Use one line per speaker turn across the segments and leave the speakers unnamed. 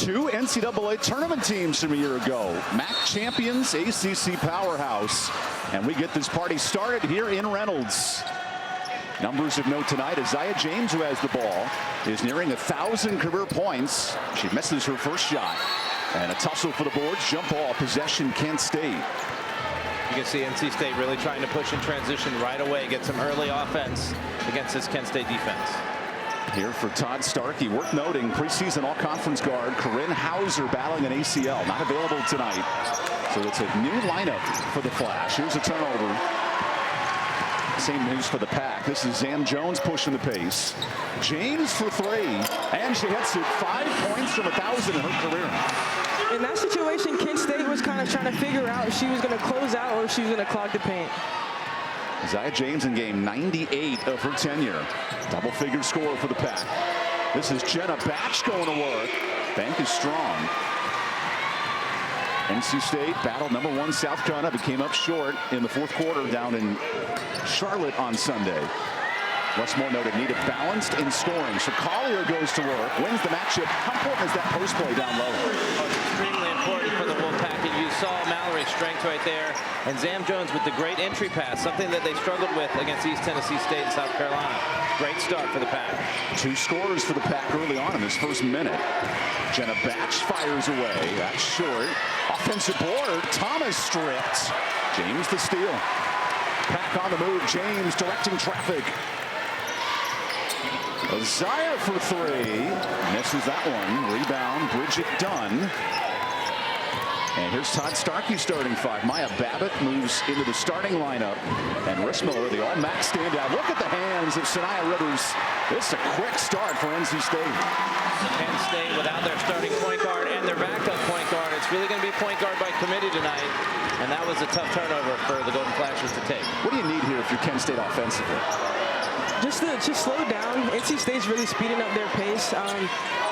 2 NCAA tournament teams from a year ago. MAC champions, ACC powerhouse. And we get this party started here in Reynolds. Numbers of note tonight, Aziaha James, who has the ball, is nearing 1,000 career points. She misses her first shot. And a tussle for the boards. Jump ball, possession, Kent State.
You can see NC State really trying to push in transition right away, get some early offense against this Kent State defense.
Here for Todd Starkey, worth noting, preseason all-conference guard Corinne Hauser battling an ACL, not available tonight. So it's a new lineup for the Flash. Here's a turnover. Same news for the Pack. This is Zam Jones pushing the pace. James for 3, and she hits it. 5 points from 1,000 in her career.
In that situation, Kent State was kind of trying to figure out if she was going to close out or if she was going to clog the paint.
Aziaha James in game 98 of her tenure. Double-figure score for the Pack. This is Jenna Batch going to work. Bank is strong. NC State battled #1 South Carolina, but came up short in the fourth quarter down in Charlotte on Sunday. Westmore noted needed balanced in scoring. So Collier goes to work, wins the matchup. How important is that post play down low?
Oh, it's extremely important for the Wolfpack. And you saw Mallory's strength right there. And Zam Jones with the great entry pass, something that they struggled with against East Tennessee State and South Carolina. Great start for the Pack. 2
scores for the Pack early on in this first minute. Jenna Batch fires away. That's short. Offensive board. Thomas stripped. James the steal. Pack on the move. James directing traffic. Aziaha for 3. Misses that one. Rebound. Bridget Dunn. And here's Todd Starkey starting 5. Maya Babbitt moves into the starting lineup. And Rissmiller, the all-MAC standout. Look at the hands of Sanaya Rivers. It's a quick start for NC State.
Penn State without their starting point guard and their backup point guard. It's really going to be point guard by committee tonight. And that was a tough turnover for the Golden Flashes to take.
What do you need here if you're Kent State offensively?
Just slow down. NC State's really speeding up their pace.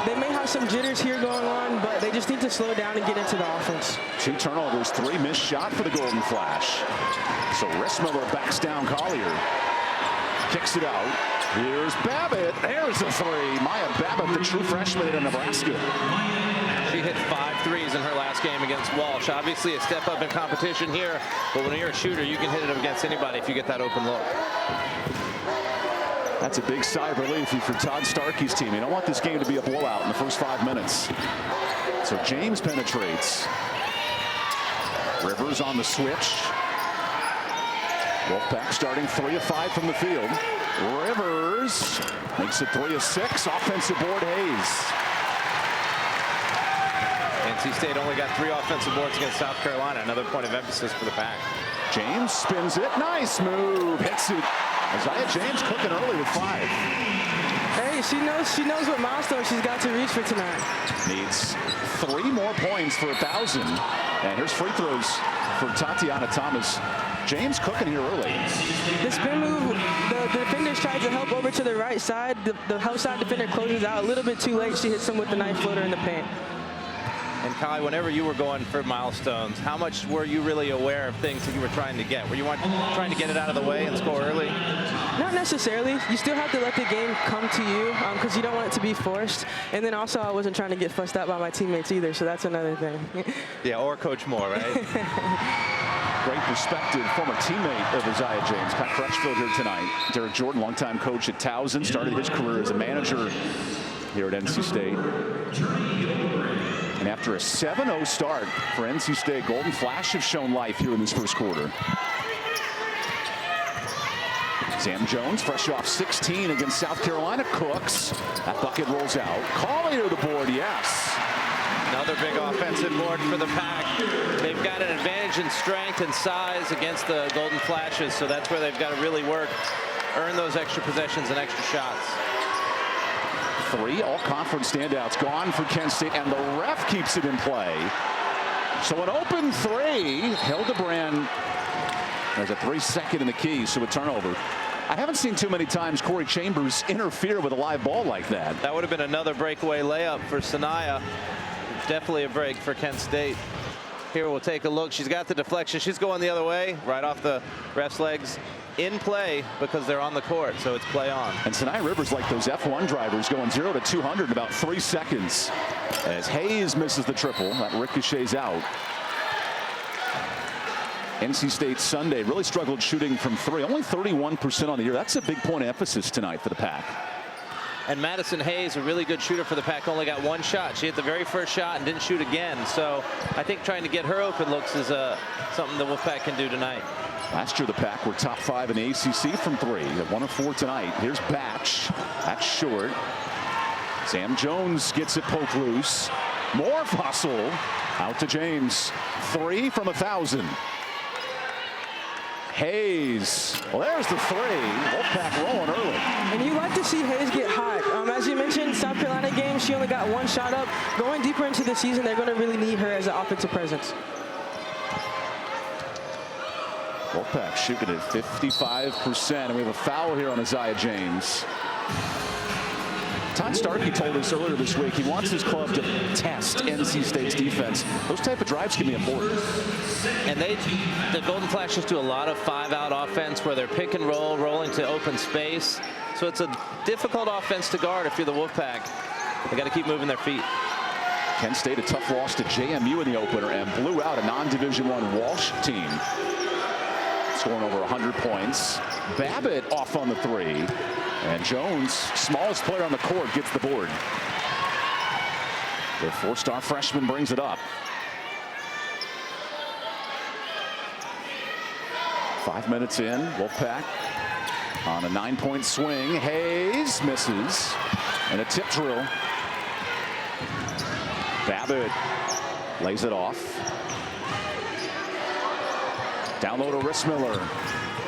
They may have some jitters here going on, but they just need to slow down and get into the offense.
2 turnovers, 3 missed shot for the Golden Flash. So Rissmiller backs down Collier. Kicks it out. Here's Babbitt. There's a 3. Maya Babbitt, the true freshman in Nebraska.
She hit 5 threes in her last game against Walsh. Obviously a step up in competition here, but when you're a shooter, you can hit it against anybody if you get that open look.
That's a big sigh of relief for Todd Starkey's team. You don't want this game to be a blowout in the first 5 minutes. So James penetrates. Rivers on the switch. Wolfpack starting 3 of 5 from the field. Rivers makes it 3 of 6. Offensive board, Hayes.
NC State only got 3 offensive boards against South Carolina. Another point of emphasis for the Pack.
James spins it. Nice move. Hits it. Aziaha James cooking early with 5.
Hey, she knows what milestone she's got to reach for tonight.
Needs 3 more points for 1,000. And here's free throws for Tatiana Thomas. James cooking here early.
The spin move, the defenders tried to help over to the right side. The outside defender closes out a little bit too late. She hits him with the knife floater in the paint.
And Kai, whenever you were going for milestones, how much were you really aware of things that you were trying to get? Were you trying to get it out of the way and score early?
Not necessarily. You still have to let the game come to you because you don't want it to be forced. And then also I wasn't trying to get fussed out by my teammates either, so that's another thing.
Yeah, or Coach Moore, right?
Great perspective, former teammate of Aziaha James. Pat Crutchfield here tonight. Derek Jordan, longtime coach at Towson, started his career as a manager here at NC State. And after a 7-0 start for NC State, Golden Flash have shown life here in this first quarter. Zam Jones, fresh off 16 against South Carolina, cooks. That bucket rolls out. Collier the board, yes.
Another big offensive board for the Pack. They've got an advantage in strength and size against the Golden Flashes, so that's where they've got to really work, earn those extra possessions and extra shots.
3 all-conference standouts gone for Kent State, and the ref keeps it in play. So an open 3. Hildebrand, there's a 3-second in the key, so a turnover. I haven't seen too many times Corey Chambers interfere with a live ball like that.
That would have been another breakaway layup for Sanaya. Definitely a break for Kent State. Here we'll take a look. She's got the deflection. She's going the other way, right off the ref's legs. In play because they're on the court, so it's play on.
And Zamareya Rivers like those F1 drivers going 0 to 200 in about 3 seconds. As Hayes misses the triple, that ricochets out. NC State Sunday really struggled shooting from 3, only 31% on the year. That's a big point of emphasis tonight for the Pack.
And Madison Hayes, a really good shooter for the Pack, only got 1 shot. She hit the very first shot and didn't shoot again. So I think trying to get her open looks is something the Wolfpack can do tonight.
Last year, the Pack were top 5 in the ACC from 3. At 1 of 4 tonight. Here's Batch. That's short. Zam Jones gets it poked loose. More hustle. Out to James. 3 from 1,000. Hayes. Well, there's the 3. Wolfpack rolling early.
And you like to see Hayes get hot. As you mentioned, South Carolina game, she only got 1 shot up. Going deeper into the season, they're going to really need her as an offensive presence.
Wolfpack shooting at 55%, and we have a foul here on Aziaha James. Todd Starkey told us earlier this week he wants his club to test NC State's defense. Those type of drives can be important.
And the Golden Flashes do a lot of 5-out offense where they're pick and roll, rolling to open space. So it's a difficult offense to guard if you're the Wolfpack. They got to keep moving their feet.
Kent State a tough loss to JMU in the opener and blew out a non-Division I Walsh team. Scoring over 100 points. Babbitt off on the 3. And Jones, smallest player on the court, gets the board. The 4-star freshman brings it up. 5 minutes in, Wolfpack on a 9-point swing. Hayes misses. And a tip drill. Babbitt lays it off. Down low to Rissmiller.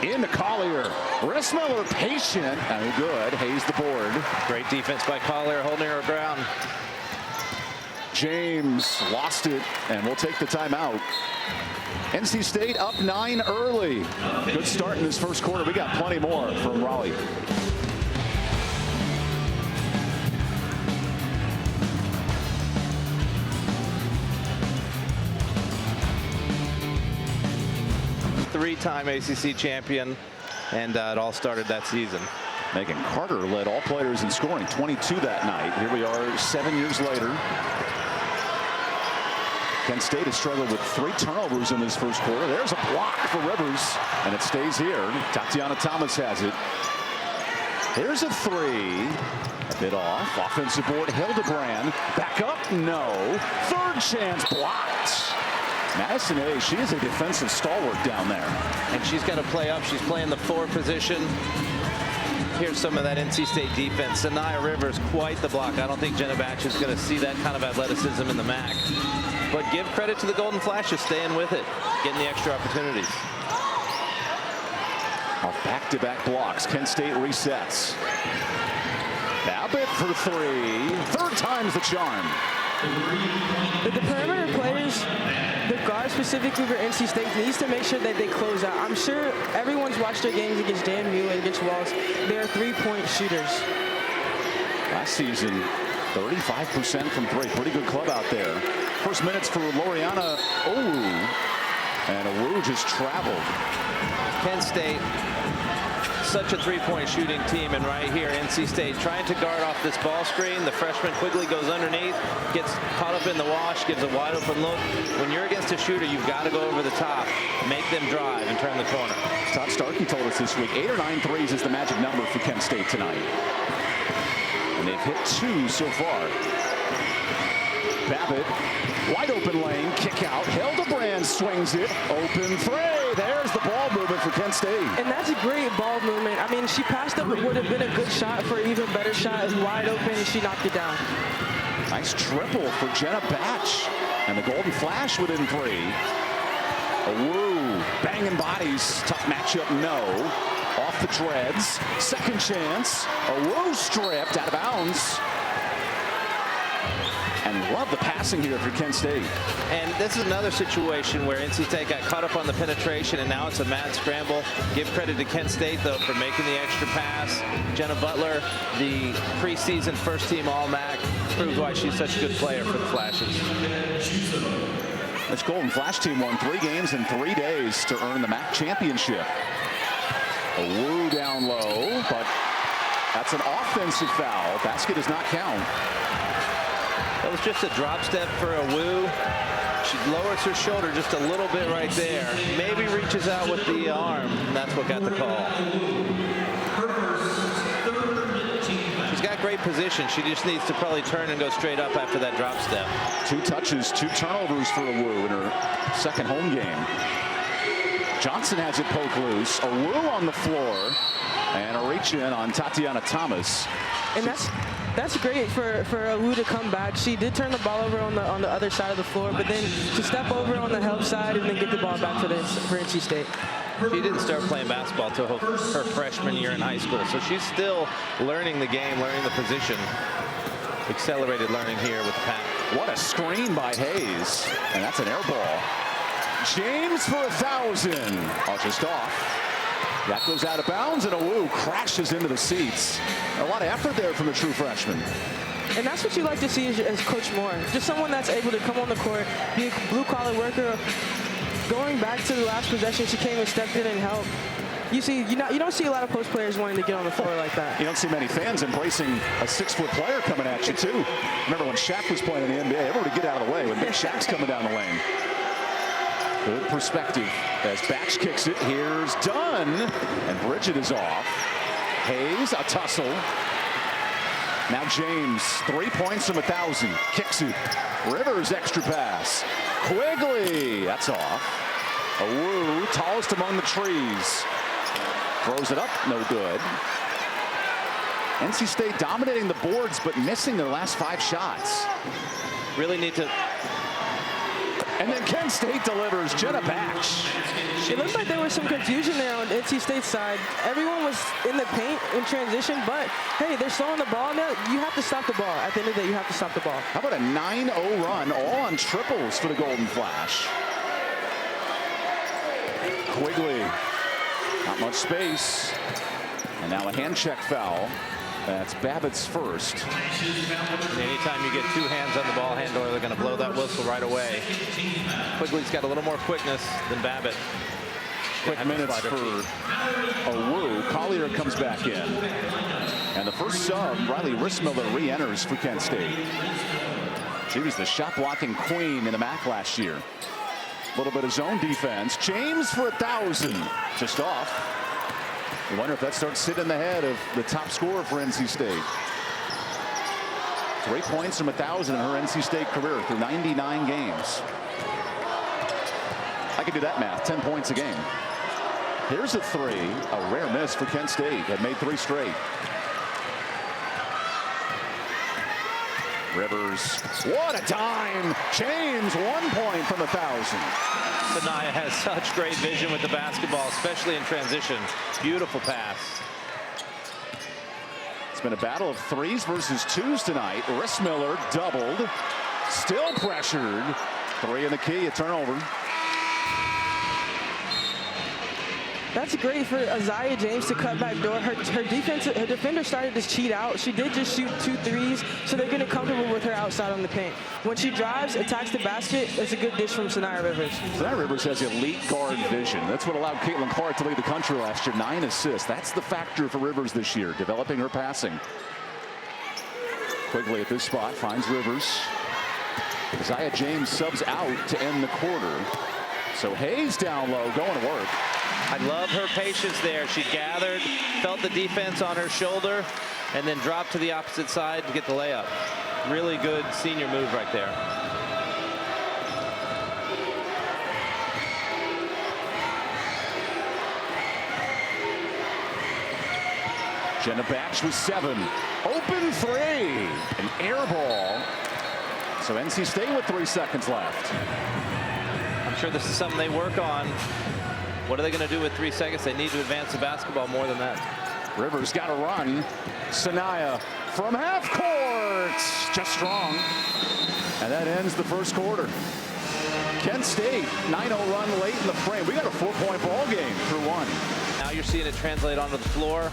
Into Collier. Rissmiller patient and good. Hayes the board.
Great defense by Collier holding her ground.
James lost it and we'll take the timeout. NC State up 9 early. Good start in this first quarter. We got plenty more from Raleigh.
Three-time ACC champion, and it all started that season.
Megan Carter led all players in scoring, 22 that night. Here we are 7 years later. Kent State has struggled with 3 turnovers in this first quarter. There's a block for Rivers, and it stays here. Tatiana Thomas has it. Here's a 3. A bit off. Offensive board, Hildebrand. Back up, no. Third chance blocked. Madison Hayes, she is a defensive stalwart down there.
And she's got to play up. She's playing the 4 position. Here's some of that NC State defense. Zamareya Rivers, quite the block. I don't think Jenna Batch is going to see that kind of athleticism in the MAC. But give credit to the Golden Flashes staying with it, getting the extra opportunities.
Off back-to-back blocks. Kent State resets. Babbitt for 3. Third time's the charm.
The perimeter players, the guard specifically for NC State, needs to make sure that they close out. I'm sure everyone's watched their games against JMU and against Walsh. They are 3-point shooters.
Last season, 35% from 3. Pretty good club out there. First minutes for Loriana Owu. And Owu just traveled.
Kent State, such a 3-point shooting team, and right here NC State trying to guard off this ball screen. The freshman Quigley goes underneath, gets caught up in the wash, gives a wide open look. When you're against a shooter, you've got to go over the top, make them drive and turn the corner.
Todd Starkey told us this week 8 or 9 threes is the magic number for Kent State tonight, and they've hit 2 so far. Babbitt, wide open lane, kick out. Hildebrand swings it, open 3. There's the ball movement for Kent State.
And that's a great ball movement. I mean, she passed up what would have been a good shot for an even better shot. It was wide open, and she knocked it down.
Nice triple for Jenna Batch. And the Golden Flash within 3. Woo, banging bodies. Tough matchup, no. Off the treads. Second chance. Woo stripped out of bounds. And love the passing here for Kent State.
And this is another situation where NC State got caught up on the penetration, and now it's a mad scramble. Give credit to Kent State, though, for making the extra pass. Jenna Butler, the preseason first-team All-MAC, proved why she's such a good player for the Flashes.
This Golden Flash team won 3 games in 3 days to earn the MAC championship. A Wu down low, but that's an offensive foul. Basket does not count.
That was just a drop step for a Wu. She lowers her shoulder just a little bit right there. Maybe reaches out with the arm, and that's what got the call. She's got great position. She just needs to probably turn and go straight up after that drop step.
2 touches, 2 turnovers for a Wu in her second home game. Johnson has it poke loose. A Wu on the floor, and a reach in on Tatiana Thomas.
And that's great for a Wu to come back. She did turn the ball over on the other side of the floor, but then to step over on the help side and then get the ball back for NC State.
She didn't start playing basketball until her freshman year in high school, so she's still learning the game, learning the position. Accelerated learning here with the pack.
What a screen by Hayes, and that's an air ball. James for 1,000. Oh, just off. That goes out of bounds, and a Wu crashes into the seats. A lot of effort there from the true freshman.
And that's what you like to see as Coach Moore. Just someone that's able to come on the court, be a blue-collar worker. Going back to the last possession, she came and stepped in and helped. You don't see a lot of post players wanting to get on the floor like that.
You don't see many fans embracing a 6-foot player coming at you, too. Remember when Shaq was playing in the NBA, everyone would get out of the way when Big Shaq's coming down the lane. Good perspective as Batch kicks it. Here's Dunn, and Bridget is off. Hayes, a tussle. Now James, 3 points from 1,000. Kicks it. Rivers, extra pass. Quigley, that's off. A Wu, tallest among the trees. Throws it up, no good. NC State dominating the boards, but missing their last 5 shots.
Really need to.
And then Kent State delivers. Jenna Batch.
It looked like there was some confusion there on NC State's side. Everyone was in the paint in transition, but hey, they're slowing the ball now. You have to stop the ball. At the end of the day, you have to stop the ball.
How about a 9-0 run, all on triples for the Golden Flash? Quigley, not much space. And now a hand check foul. That's Babbitt's first.
Anytime you get 2 hands on the ball handler, they're going to blow that whistle right away. Quigley's got a little more quickness than Babbitt.
Quick minutes for a Wu. Collier comes back in. And the first sub, Riley Rissmiller, re-enters for Kent State. She was the shot blocking queen in the MAC last year. A little bit of zone defense. James for 1,000. Just off. I wonder if that starts sitting in the head of the top scorer for NC State. 3 points from 1,000 in her NC State career through 99 games. I can do that math. 10 points a game. Here's a 3. A rare miss for Kent State. Had made 3 straight. Rivers. What a dime. James, 1 point from 1,000.
Sanaya has such great vision with the basketball, especially in transition. Beautiful pass.
It's been a battle of 3s versus 2s tonight. Rissmiller doubled. Still pressured. 3 in the key, a turnover.
That's great for Aziaha James to cut back door. Her defender started to cheat out. She did just shoot 2 threes, so they're getting comfortable with her outside on the paint. When she drives, attacks the basket, it's a good dish from Sanaya Rivers.
Sanaya Rivers has elite guard vision. That's what allowed Caitlin Clark to lead the country last year. 9 assists. That's the factor for Rivers this year, developing her passing. Quigley at this spot finds Rivers. Aziaha James subs out to end the quarter. So Hayes down low, going to work.
I love her patience there. She gathered, felt the defense on her shoulder, and then dropped to the opposite side to get the layup. Really good senior move right there.
Jenna Batch with 7. Open 3. An air ball. So NC State with 3 seconds left.
I'm sure this is something they work on. What are they going to do with 3 seconds? They need to advance the basketball more than that.
Rivers got a run. Sanaya from half court. Just strong. And that ends the first quarter. Kent State, 9-0 run late in the frame. We got a 4-point ball game through 1.
Now you're seeing it translate onto the floor.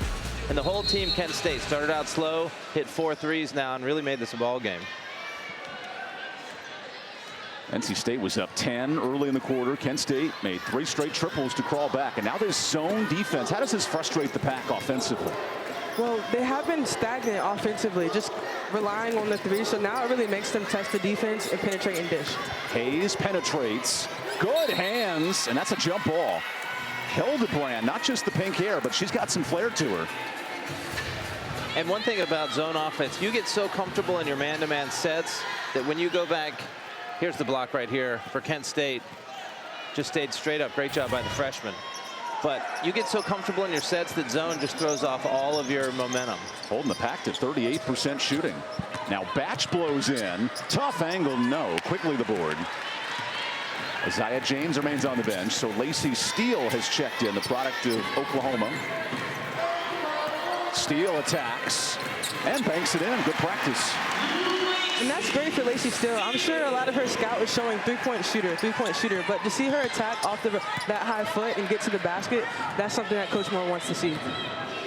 And the whole team, Kent State, started out slow, hit 4 threes now, and really made this a ball game.
NC State was up 10 early in the quarter. Kent State made 3 straight triples to crawl back. And now this zone defense, how does this frustrate the Pack offensively?
Well, they have been stagnant offensively, just relying on the 3. So now it really makes them test the defense and penetrate and dish.
Hayes penetrates. Good hands, and that's a jump ball. Hildebrand, not just the pink hair, but she's got some flair to her.
And one thing about zone offense, you get so comfortable in your man-to-man sets that when you go back, here's the block right here for Kent State. Just stayed straight up. Great job by the freshman. But you get so comfortable in your sets that zone just throws off all of your momentum.
Holding the Pack to 38% shooting. Now Batch blows in. Tough angle, no. Quickly the board. Aziaha James remains on the bench. So Lacey Steele has checked in, the product of Oklahoma. Steele attacks and banks it in. Good practice.
And that's great for Lacey Steele. I'm sure a lot of her scout was showing three-point shooter. But to see her attack off that high foot and get to the basket, that's something that Coach Moore wants to see.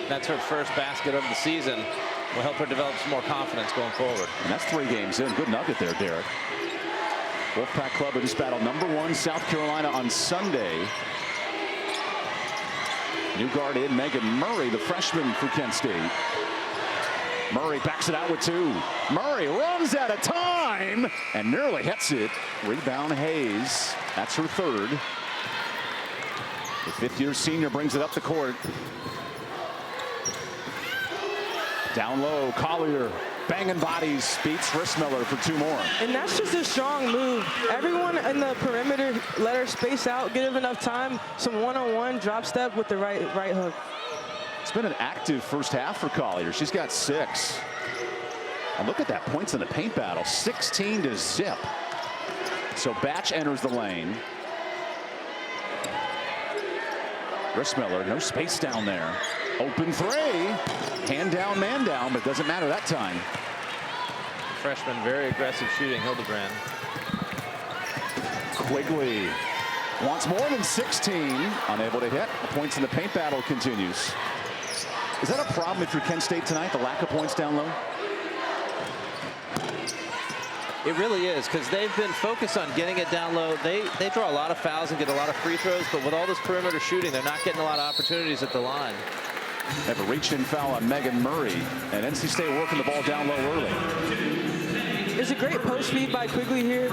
That's her first basket of the season. Will help her develop some more confidence going forward.
And that's 3 games in. Good nugget there, Derek. Wolfpack Club in this battle. #1 South Carolina on Sunday. New guard in Megan Murray, the freshman for Kent State. Murray backs it out with 2. Murray runs out of time and nearly hits it. Rebound Hayes. That's her 3rd. The 5th-year senior brings it up the court. Down low, Collier banging bodies, beats Rissmiller for 2 more.
And that's just a strong move. Everyone in the perimeter let her space out, give enough time. Some one-on-one drop step with the right hook.
It's been an active first half for Collier. She's got 6. And look at that, points in the paint battle, 16 to zip. So Batch enters the lane. Rissmiller, no space down there. Open 3. Hand down, man down, but it doesn't matter that time.
Freshman, very aggressive shooting, Hildebrand.
Quigley wants more than 16. Unable to hit. The points in the paint battle continues. Is that a problem if you're Kent State tonight, the lack of points down low?
It really is, because they've been focused on getting it down low. They draw a lot of fouls and get a lot of free throws, but with all this perimeter shooting, they're not getting a lot of opportunities at the line.
Have a reach-in foul on Megan Murray, and NC State working the ball down low early.
There's a great post feed by Quigley here.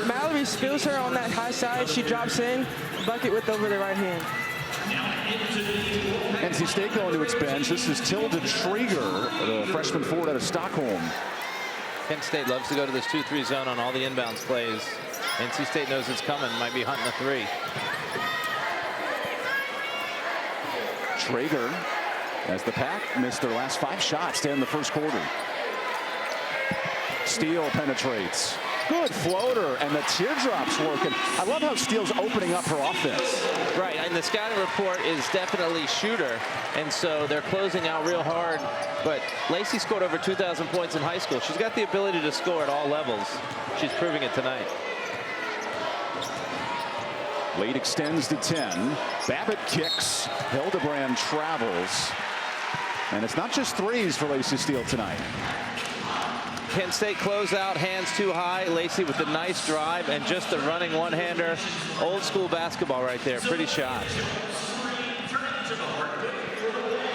Mallory spills her on that high side. She drops in, bucket with over the right hand.
NC State going to its bench. This is Tilda Trieger, the freshman forward out of Stockholm.
Kent State loves to go to this 2-3 zone on all the inbounds plays. NC State knows it's coming, might be hunting a 3.
Trieger, as the Pack missed their last 5 shots to end the first quarter. Steele penetrates. Good floater, and the teardrop's working. I love how Steele's opening up her offense.
Right, and the scouting report is definitely shooter, and so they're closing out real hard. But Lacey scored over 2,000 points in high school. She's got the ability to score at all levels. She's proving it tonight.
Lead extends to 10. Babbitt kicks. Hildebrand travels. And it's not just 3s for Lacey Steele tonight.
Kent State closeout, hands too high. Lacey with the nice drive and just the running one-hander. Old school basketball right there. Pretty shot.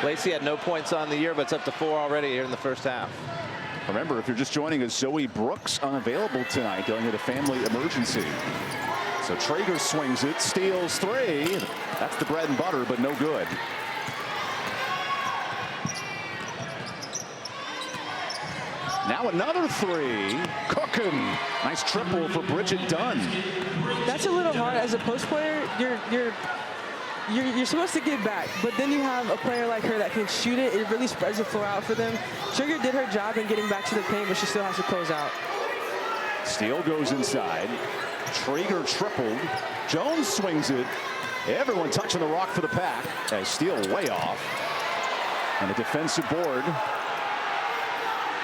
Lacey had no points on the year, but it's up to 4 already here in the first half.
Remember, if you're just joining us, Zoe Brooks unavailable tonight, going into family emergency. So Trieger swings it, steals 3. That's the bread and butter, but no good. Now another 3. Cooking. Nice triple for Bridget Dunn.
That's a little hard as a post player. You're supposed to get back, but then you have a player like her that can shoot it. It really spreads the floor out for them. Trigger did her job in getting back to the paint, but she still has to close out.
Steele goes inside. Trieger tripled. Jones swings it. Everyone touching the rock for the Pack. As Steele way off. And a defensive board.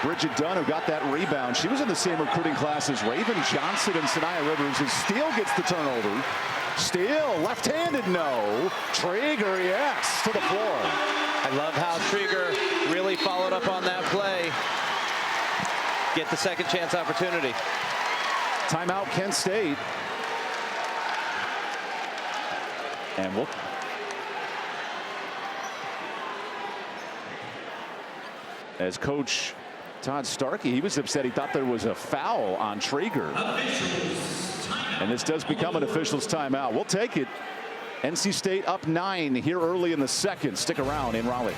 Bridget Dunn, who got that rebound. She was in the same recruiting class as Raven Johnson and Sanaya Rivers. As Steele gets the turnover. Steele, left-handed, no. Trieger, yes, to the floor.
I love how Trieger really followed up on that play. Get the second chance opportunity.
Timeout, Kent State. And we'll as Coach Todd Starkey, he was upset. He thought there was a foul on Traeger. And this does become an official's timeout. We'll take it. NC State up 9 here early in the second. Stick around in Raleigh.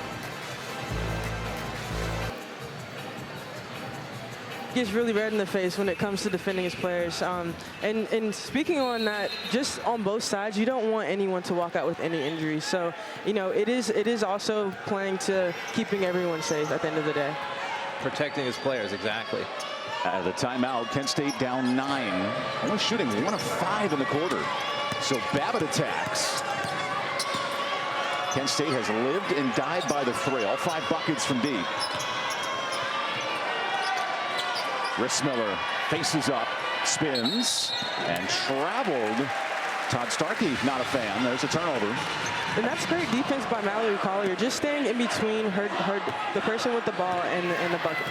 Gets really red in the face when it comes to defending his players. And speaking on that, just on both sides, you don't want anyone to walk out with any injuries. So, you know, it is also playing to keeping everyone safe at the end of the day.
Protecting his players, exactly.
The timeout, Kent State down 9. Only shooting 1 of 5 in the quarter. So Babbitt attacks. Kent State has lived and died by the 3. All 5 buckets from deep. Rissmiller faces up, spins, and traveled. Todd Starkey, not a fan. There's a turnover.
And that's great defense by Mallory Collier, just staying in between the person with the ball and the bucket.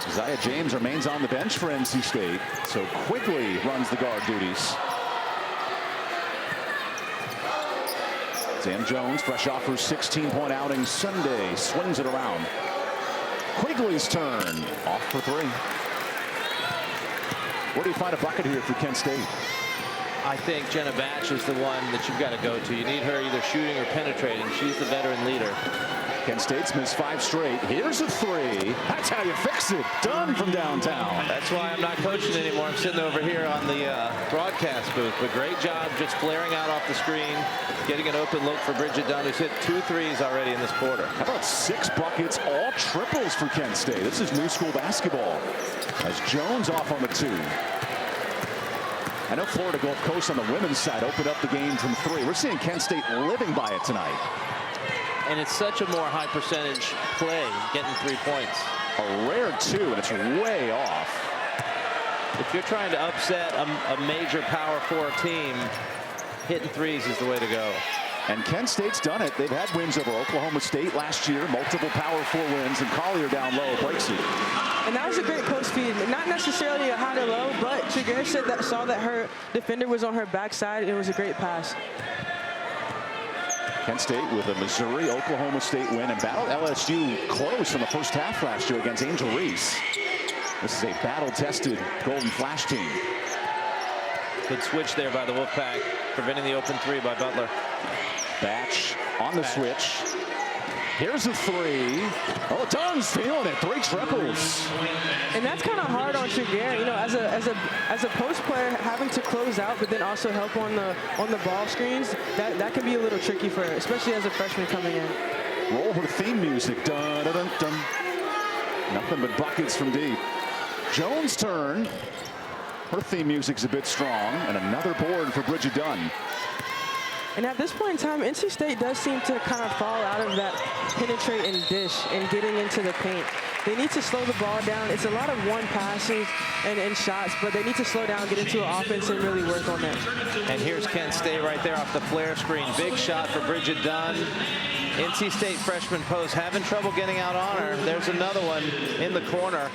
Aziaha James remains on the bench for NC State, so quickly runs the guard duties. Zam Jones, fresh off her 16-point outing Sunday, swings it around. Quigley's turn, off for 3. Where do you find a bucket here for Kent State?
I think Jenna Batch is the one that you've got to go to. You need her either shooting or penetrating. She's the veteran leader.
Kent State's missed 5 straight. Here's a 3. That's how you fix it. Done from downtown.
That's why I'm not coaching anymore. I'm sitting over here on the broadcast booth. But great job just flaring out off the screen, getting an open look for Bridget Dunn, who's hit 2 threes already in this quarter.
How about 6 buckets, all triples for Kent State? This is new school basketball. As Jones off on the 2. I know Florida Gulf Coast on the women's side opened up the game from 3. We're seeing Kent State living by it tonight.
And it's such a more high percentage play, getting 3 points.
A rare 2, and it's way off.
If you're trying to upset a major Power 4 team, hitting 3s is the way to go.
And Kent State's done it. They've had wins over Oklahoma State last year, multiple Power 4 wins, and Collier down low breaks it.
And that was a great post feed. Not necessarily a high to low, but Tregear saw that her defender was on her backside. It was a great pass.
Kent State with a Missouri-Oklahoma State win and battled LSU close in the first half last year against Angel Reese. This is a battle-tested Golden Flash team.
Good switch there by the Wolfpack, preventing the open 3 by Butler.
Batch on the switch. Here's a 3. Oh, Dunn's feeling it. 3 triples.
And that's kind of hard on Tregear, you know, as a post player, having to close out, but then also help on the ball screens. That can be a little tricky for her, especially as a freshman coming in.
Roll her theme music. Dun, dun, dun, dun. Nothing but buckets from deep. Jones' turn. Her theme music's a bit strong, and another board for Bridget Dunn.
And at this point in time, NC State does seem to kind of fall out of that penetrate and dish and getting into the paint. They need to slow the ball down. It's a lot of one passes and shots, but they need to slow down, get into an offense, and really work on that.
And here's Kent State right there off the flare screen. Big shot for Bridget Dunn. NC State freshman post having trouble getting out on her. There's another one in the corner.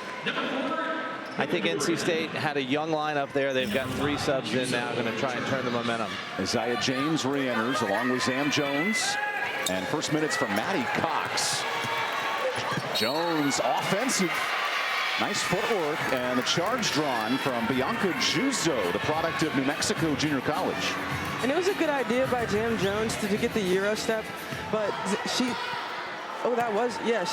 I think NC State had a young lineup there. They've got 3 subs in now, going to try and turn the momentum.
Aziaha James re-enters along with Zam Jones. And first minutes for Maddie Cox. Jones offensive. Nice footwork, and the charge drawn from Bianca Juzo, the product of New Mexico Junior College.
And it was a good idea by Zam Jones to get the Euro step, but she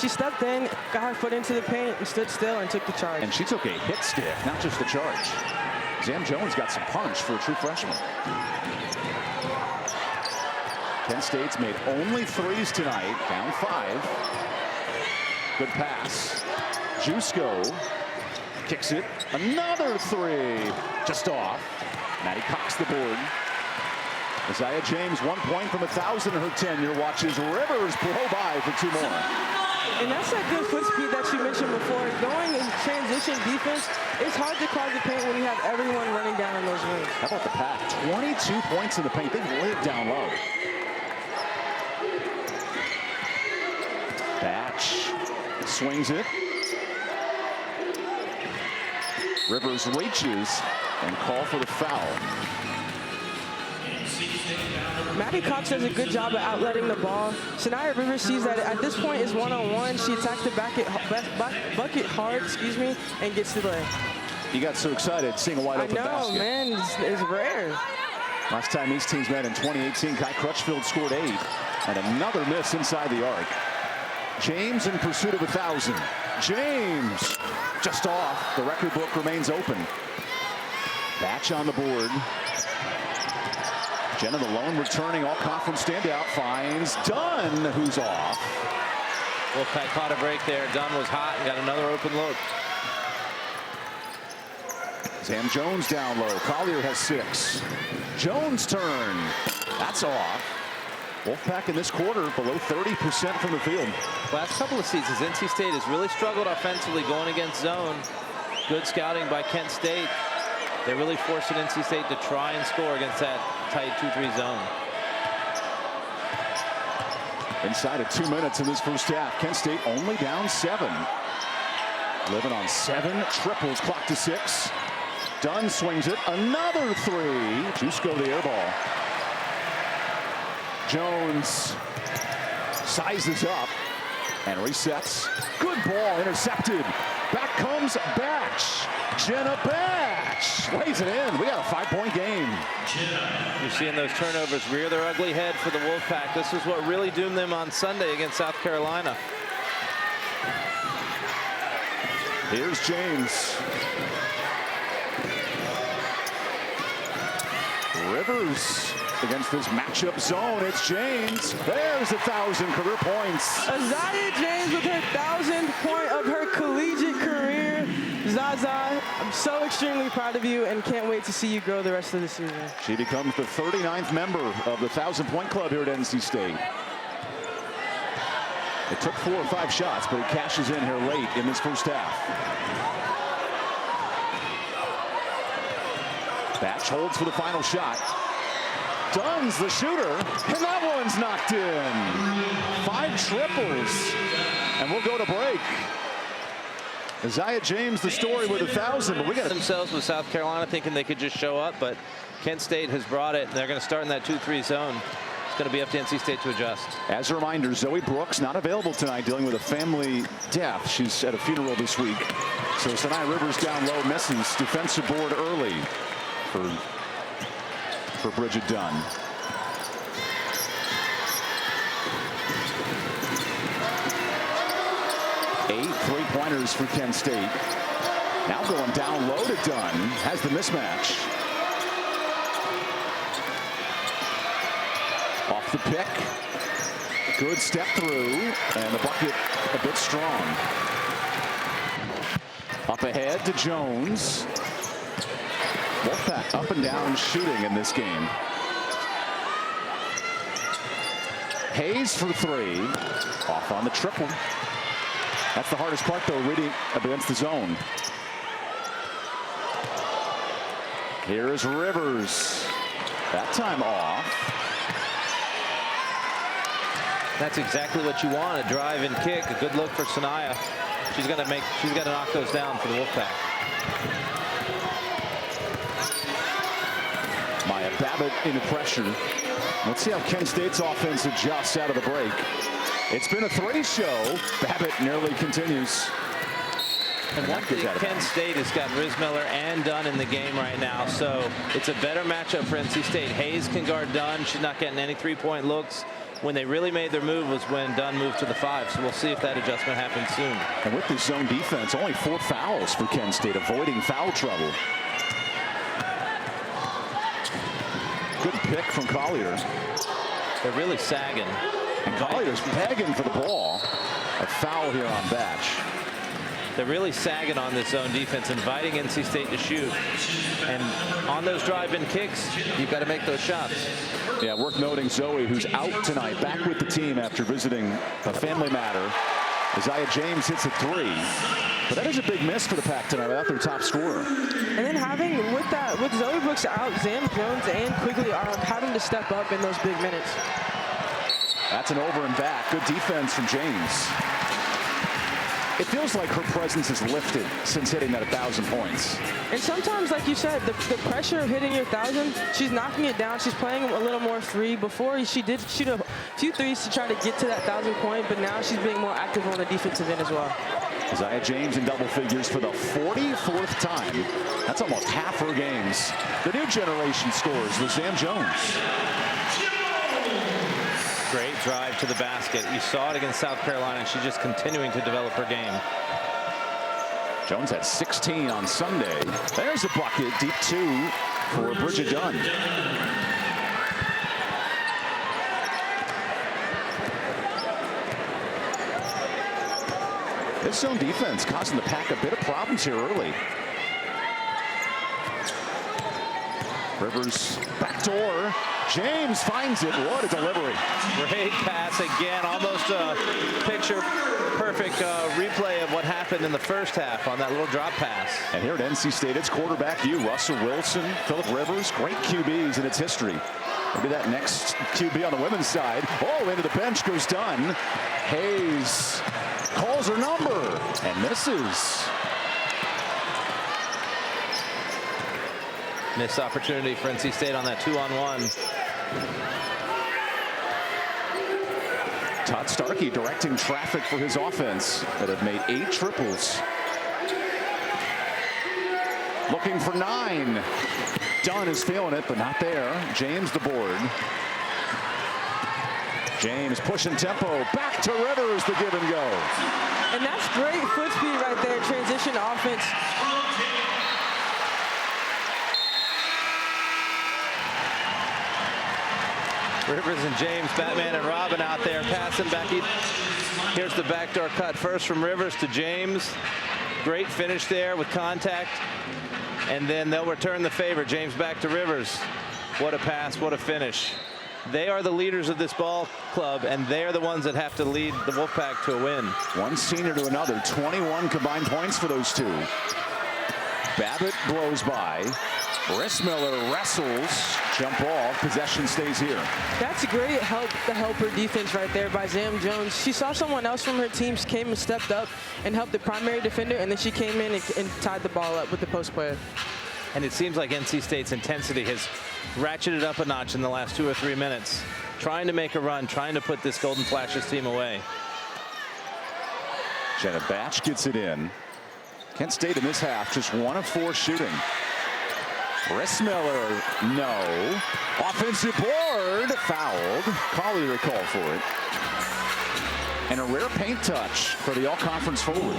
stepped in, got her foot into the paint, and stood still and took the charge.
And she took a hit stick, not just the charge. Zam Jones got some punch for a true freshman. Kent State's made only 3s tonight, down 5. Good pass. Jusko kicks it. Another 3, just off. Maddie Cox the board. Aziaha James 1 point from 1,000 in her tenure. Watches Rivers blow by for 2 more.
And that's that good foot speed that you mentioned before. Going in transition defense, it's hard to clog the paint when you have everyone running down in those wings.
How about the pack? 22 points in the paint. They've lived down low. Batch swings it. Rivers reaches and call for the foul.
Maddie Cox does a good job of outletting the ball. Zamareya Rivers sees that at this point is one-on-one. She attacks the bucket hard, and gets to the lane.
You got so excited seeing a wide open basket.
I know, man, it's rare.
Last time these teams met in 2018, Kai Crutchfield scored 8, and another miss inside the arc. James in pursuit of 1,000. James just off. The record book remains open. Batch on the board. Jenna the lone returning all-conference standout finds Dunn, who's off.
Wolfpack caught a break there. Dunn was hot and got another open look.
Zam Jones down low. Collier has 6. Jones turn. That's off. Wolfpack in this quarter below 30% from the field.
Last couple of seasons, NC State has really struggled offensively going against zone. Good scouting by Kent State. They're really forcing NC State to try and score against that tight 2-3 zone.
Inside of 2 minutes in this first half, Kent State only down 7. Living on 7 triples, clock to 6. Dunn swings it, another 3. Jusko the air ball. Jones sizes up and resets. Good ball, intercepted. Back comes Batch. Jenna Batch lays it in. We got a 5-point game.
You're seeing those turnovers rear their ugly head for the Wolfpack. This is what really doomed them on Sunday against South Carolina.
Here's James. Rivers against this matchup zone. It's James. There's 1,000 career points.
Aziaha James with her 1,000th point of her collegiate career. Zaza, I'm so extremely proud of you and can't wait to see you grow the rest of the season.
She becomes the 39th member of the 1,000-point club here at NC State. It took 4 or 5 shots, but it cashes in here late in this first half. Batch holds for the final shot. Dunn's the shooter, and that one's knocked in. 5 triples, and we'll go to break. Aziaha James, the story with 1,000, but we got
themselves with South Carolina thinking they could just show up, but Kent State has brought it, and they're going to start in that 2-3 zone. It's going to be up to NC State to adjust.
As a reminder, Zoe Brooks not available tonight, dealing with a family death. She's at a funeral this week. So Zamareya Rivers down low, misses. Defensive board early for Bridget Dunn. Eight three-pointers for Kent State. Now going down low to Dunn. Has the mismatch. Off the pick. Good step through. And the bucket a bit strong. Up ahead to Jones. Wolfpack up and down shooting in this game. Hayes for 3. Off on the triple. That's the hardest part, though, reading against the zone. Here is Rivers. That time off.
That's exactly what you want, a drive and kick. A good look for Zamareya. She's got to knock those down for the Wolfpack.
Maya Babbitt into pressure. Let's see how Kent State's offense adjusts out of the break. It's been a 3 show. Babbitt nearly continues.
And one thing, Kent State has got Riz Miller and Dunn in the game right now, so it's a better matchup for NC State. Hayes can guard Dunn. She's not getting any 3-point looks. When they really made their move was when Dunn moved to the 5, so we'll see if that adjustment happens soon.
And with this zone defense, only 4 fouls for Kent State, avoiding foul trouble. Good pick from Collier.
They're really sagging.
And Collier's pegging for the ball. A foul here on Batch.
They're really sagging on this zone defense, inviting NC State to shoot. And on those drive-in kicks, you've got to make those shots.
Yeah, worth noting Zoe, who's out tonight, back with the team after visiting a family matter. Aziaha James hits a 3. But that is a big miss for the Pack tonight without their top scorer.
And then with Zoe Brooks out, Zam Jones and Quigley are having to step up in those big minutes.
That's an over and back. Good defense from James. It feels like her presence has lifted since hitting that 1,000 points.
And sometimes, like you said, the pressure of hitting your 1,000, she's knocking it down. She's playing a little more free. Before, she did shoot a few threes to try to get to that 1,000 point, but now she's being more active on the defensive end as well.
Aziaha James in double figures for the 44th time. That's almost half her games. The new generation scores with Zam Jones.
Great drive to the basket. You saw it against South Carolina, and she's just continuing to develop her game.
Jones had 16 on Sunday. There's a bucket, deep 2 for Bridget Dunn. This zone defense causing the Pack a bit of problems here early. Rivers backdoor. James finds it. What a delivery.
Great pass again. Almost a picture-perfect replay of what happened in the first half on that little drop pass.
And here at NC State, it's quarterback U. Russell Wilson, Phillip Rivers, great QBs in its history. Look at that next QB on the women's side. Oh, into the bench goes Dunn. Hayes calls her number and misses.
Missed opportunity for NC State on that 2-on-1.
Todd Starkey directing traffic for his offense that have made 8 triples. Looking for 9. Dunn is feeling it, but not there. James the board. James pushing tempo. Back to Rivers, the give and go.
And that's great foot speed right there. Transition offense.
Rivers and James, Batman and Robin out there passing back. Here's the backdoor cut first from Rivers to James. Great finish there with contact. And then they'll return the favor. James back to Rivers. What a pass, what a finish. They are the leaders of this ball club, and they're the ones that have to lead the Wolfpack to a win.
One senior to another. 21 combined points for those two. Babbitt blows by. Rissmiller wrestles. Jump ball. Possession stays here.
That's great helper defense right there by Zam Jones. She saw someone else from her team came and stepped up and helped the primary defender, and then she came in and tied the ball up with the post player.
And it seems like NC State's intensity has ratcheted up a notch in the last 2 or 3 minutes. Trying to make a run, trying to put this Folden Flashes team away.
Jenna Batch gets it in. Kent State in this half just 1 of 4 shooting. Rissmiller, no. Offensive board, fouled. Collier called for it. And a rare paint touch for the all-conference forward.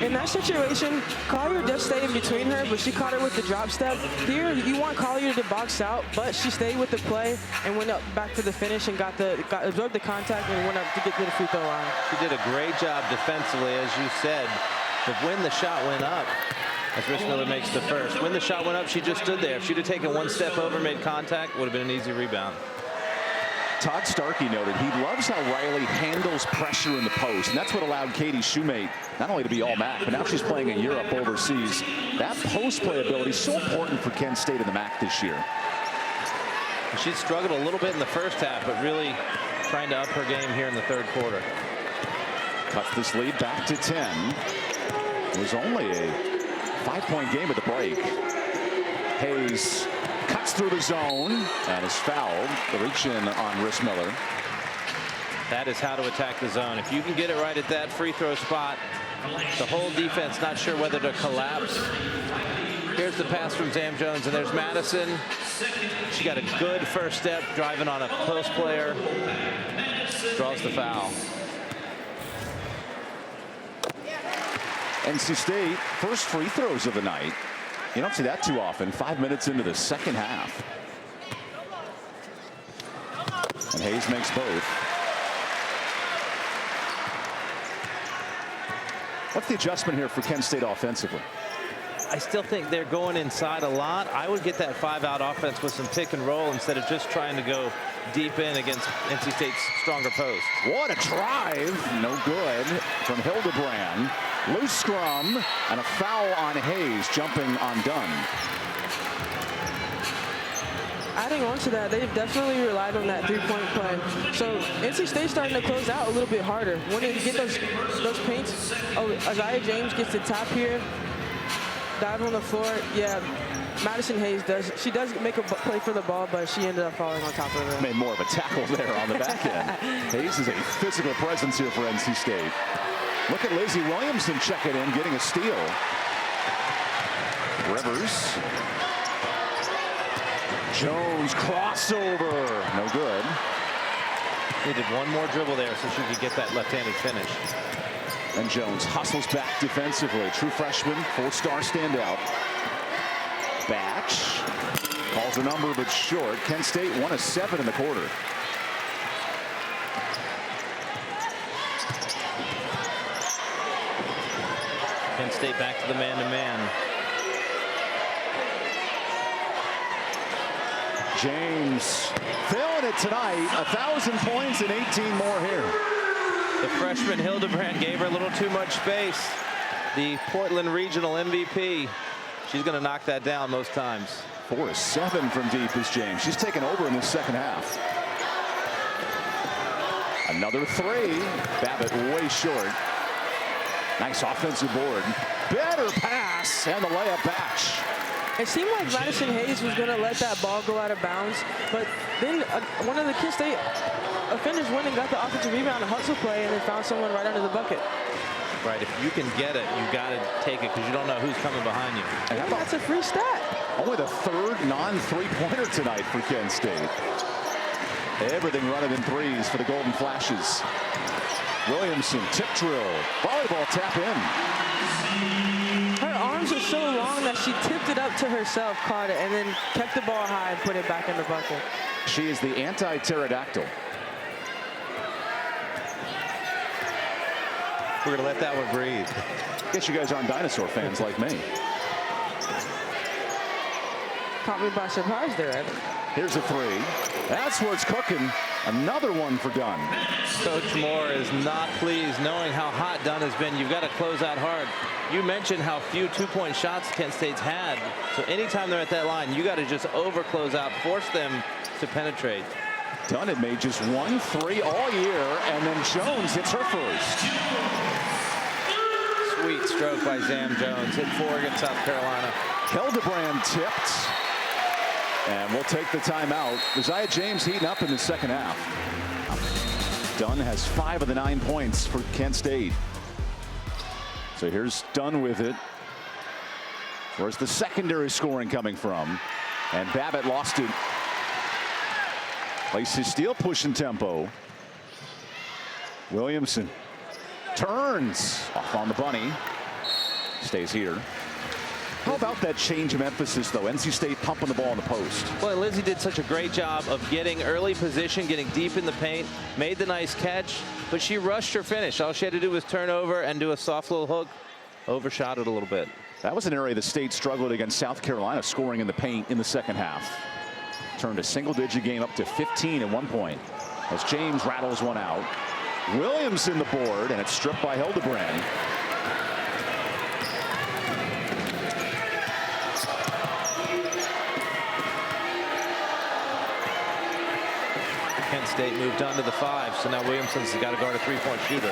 In that situation, Collier does stay in between her, but she caught her with the drop step. Here, you want Collier to box out, but she stayed with the play and went up back to the finish and absorbed the contact and went up to get to the free throw line.
She did a great job defensively, as you said. But when the shot went up, as Rissmiller makes the first, when the shot went up, she just stood there. If she'd have taken 1 step over, made contact, would have been an easy rebound.
Todd Starkey noted he loves how Riley handles pressure in the post, and that's what allowed Katie Shoemate not only to be all-MAC, but now she's playing in Europe overseas. That post play ability is so important for Kent State in the MAC this year.
She struggled a little bit in the first half, but really trying to up her game here in the third quarter.
Cuts this lead back to 10. It was only a 5-point game at the break. Hayes cuts through the zone and is fouled. The reach in on Rissmiller.
That is how to attack the zone. If you can get it right at that free throw spot, the whole defense not sure whether to collapse. Here's the pass from Zam Jones, and there's Madison. She got a good first step, driving on a post player. Draws the foul.
NC State, first free throws of the night. You don't see that too often. 5 minutes into the second half. And Hayes makes both. What's the adjustment here for Kent State offensively?
I still think they're going inside a lot. I would get that 5-out offense with some pick and roll instead of just trying to go deep in against NC State's stronger post.
What a drive. No good from Hildebrand. Loose scrum and a foul on Hayes, jumping on Dunn.
Adding on to that, they've definitely relied on that three-point play. So NC State's starting to close out a little bit harder. When they get those paints, Aziaha James gets the top here, dive on the floor. Yeah, Madison Hayes does. She does make a play for the ball, but she ended up falling on top of it.
Made more of a tackle there on the back end. Hayes is a physical presence here for NC State. Look at Lizzie Williamson checking in, getting a steal. Rivers. Jones crossover. No good.
Needed one more dribble there so she could get that left-handed finish.
And Jones hustles back defensively. True freshman, 4-star standout. Batch calls the number but short. Kent State 1 of 7 in the quarter.
Kent State back to the man-to-man.
James filling it tonight. 1,000 points and 18 more here.
The freshman Hildebrand gave her a little too much space. The Portland Regional MVP. She's going to knock that down most times.
4 of 7 from deep is James. She's taken over in this second half. Another three. Babbitt way short. Nice offensive board. Better pass and the layup Batch.
It seemed like Madison Hayes was going to let that ball go out of bounds, but then one of the Kent State offenders went and got the offensive rebound, a hustle play, and then found someone right under the bucket.
Right, if you can get it, you got to take it because you don't know who's coming behind you.
And that's a free stat.
Only the third non-three-pointer tonight for Kent State. Everything running in threes for the Golden Flashes. Williamson, tip drill, volleyball tap in.
Her arms are so long that she tipped it up to herself, caught it, and then kept the ball high and put it back in the bucket.
She is the anti-pterodactyl.
We're going to let that one breathe.
Guess you guys aren't dinosaur fans like me.
Caught me by surprise there, Evan.
Here's a three. That's where it's cooking. Another one for Dunn.
Coach Moore is not pleased knowing how hot Dunn has been. You've got to close out hard. You mentioned how few two-point shots Kent State's had. So anytime they're at that line, you got to just over-close out, force them to penetrate.
Dunn had made just 1 3 all year, and then Jones hits her first.
Sweet stroke by Zam Jones. Hit 4 against South Carolina.
Hildebrand tipped. And we'll take the timeout. Aziaha James heating up in the second half. Dunn has 5 of the 9 points for Kent State. So here's Dunn with it. Where's the secondary scoring coming from? And Babbitt lost it. Places steal pushing tempo. Williamson turns off on the bunny. Stays here. How about that change of emphasis, though? NC State pumping the ball in the post.
Well, Lizzie did such a great job of getting early position, getting deep in the paint, made the nice catch, but she rushed her finish. All she had to do was turn over and do a soft little hook. Overshot it a little bit.
That was an area the State struggled against South Carolina, scoring in the paint in the second half. Turned a single-digit game up to 15 at one point as James rattles one out. Williamson the board, and it's stripped by Hildebrand.
Kent State moved on to the 5, so now Williamson's got to guard a three-point shooter.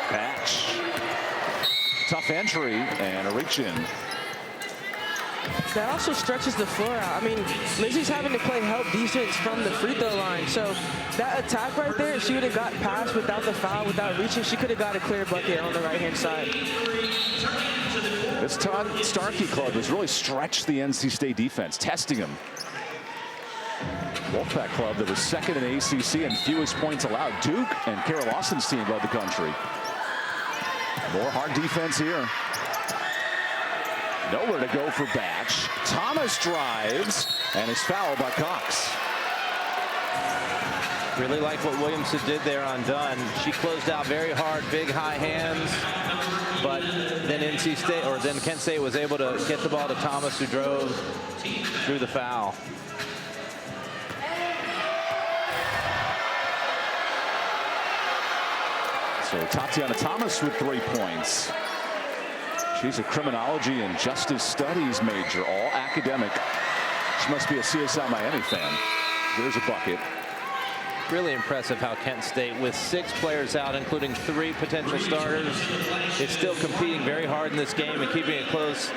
Patch. Tough entry and a reach in.
That also stretches the floor out. I mean, Lizzie's having to play help defense from the free throw line. So that attack right there, if she would have got past without the foul, without reaching, she could have got a clear bucket on the right-hand side.
This Todd Starkey club has really stretched the NC State defense, testing them. Wolfpack club that was second in ACC and fewest points allowed. Duke and Kara Lawson's team led the country. More hard defense here. Nowhere to go for Batch. Thomas drives and is fouled by Cox.
Really like what Williamson did there on Dunn. She closed out very hard, big high hands, but then NC State, or then Kent State was able to get the ball to Thomas, who drove through the foul.
So Tatiana Thomas with 3 points. She's a criminology and justice studies major, all academic. She must be a CSI Miami fan. There's a bucket.
Really impressive how Kent State, with 6 players out, including 3 potential starters, is still competing very hard in this game and keeping it close.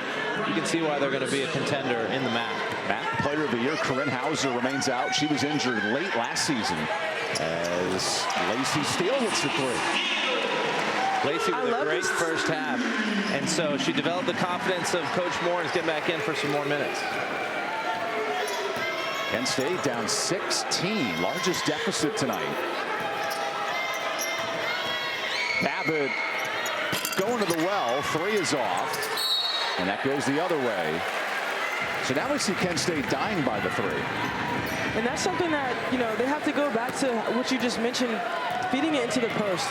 You can see why they're going to be a contender in the MAC.
MAC Player of the Year, Corinne Hauser, remains out. She was injured late last season as Lacey Steele hits the 3.
Lacey with a great first half, and so she developed the confidence of Coach Moore and is getting back in for some more minutes.
Kent State down 16, largest deficit tonight. Babbitt going to the well, 3 is off, and that goes the other way. So now we see Kent State dying by the 3.
And that's something that, they have to go back to what you just mentioned, feeding it into the post.